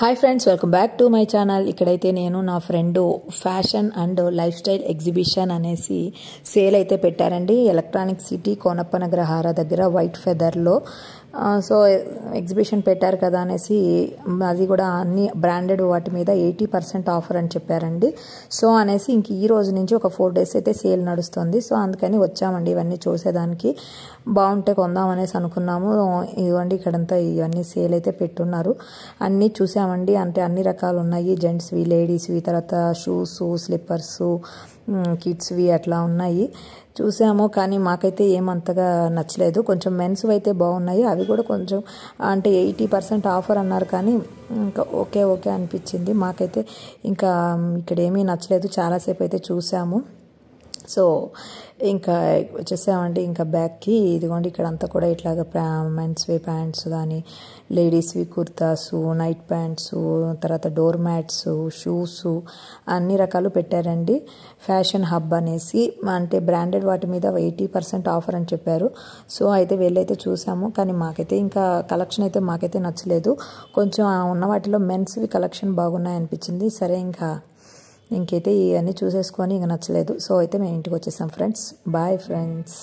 Hi friends, welcome back to my channel. ఇక్కడైతే నేను నా friend fashion and life style exhibition అనేసి sale అయితే పెట్టారండి. ఎలక్ట్రానిక్ సిటీ కోనప్పనగ్రహార దగ్గర వైట్ ఫెదర్లో. సో ఎగ్జిబిషన్ పెట్టారు కదా అనేసి అది కూడా అన్ని బ్రాండెడ్ వాటి మీద 80% ఆఫర్ అని చెప్పారండి. సో అనేసి ఇంక ఈ రోజు నుంచి ఒక 4 days అయితే సేల్ నడుస్తుంది. సో అందుకని వచ్చామండి ఇవన్నీ చూసేదానికి. బాగుంటే కొందాం అనేసి అనుకున్నాము. ఇవ్వండి ఇక్కడంతా ఇవన్నీ సేల్ అయితే పెట్టున్నారు. అన్నీ చూసామండి. అంటే అన్ని రకాలు ఉన్నాయి. జెంట్స్వి, లేడీస్వి, తర్వాత షూస్, స్లిప్పర్స్, కిడ్స్వి అట్లా ఉన్నాయి. చూసాము కానీ మాకైతే ఏమంతగా నచ్చలేదు. కొంచెం మెన్స్వి అయితే బాగున్నాయి. అవి కూడా కొంచెం అంటే 80% ఆఫర్ అన్నారు కానీ ఇంకా ఓకే అనిపించింది. మాకైతే ఇంకా ఇక్కడ ఏమీ నచ్చలేదు. చాలాసేపు అయితే చూసాము. సో ఇంకా వచ్చేసామండి ఇంకా బ్యాగ్కి. ఇదిగోండి ఇక్కడంతా కూడా ఇట్లాగ మెన్స్వి ప్యాంట్స్ కానీ, లేడీస్వి కుర్తాస్, నైట్ ప్యాంట్స్, తర్వాత డోర్ మ్యాట్స్, షూస్ అన్ని రకాలు పెట్టారండి. ఫ్యాషన్ హబ్ అనేసి అంటే బ్రాండెడ్ వాటి మీద 80% ఆఫర్ అని చెప్పారు. సో అయితే వెళ్ళైతే చూసాము కానీ మాకైతే ఇంకా కలెక్షన్ అయితే మాకైతే నచ్చలేదు. కొంచెం ఉన్న వాటిలో మెన్స్వి కలెక్షన్ బాగున్నాయి అనిపించింది. సరే ఇంకైతే ఇవన్నీ చూసేసుకొని ఇంకా నచ్చలేదు. సో అయితే మేము ఇంటికి వచ్చేసాం ఫ్రెండ్స్. Bye friends.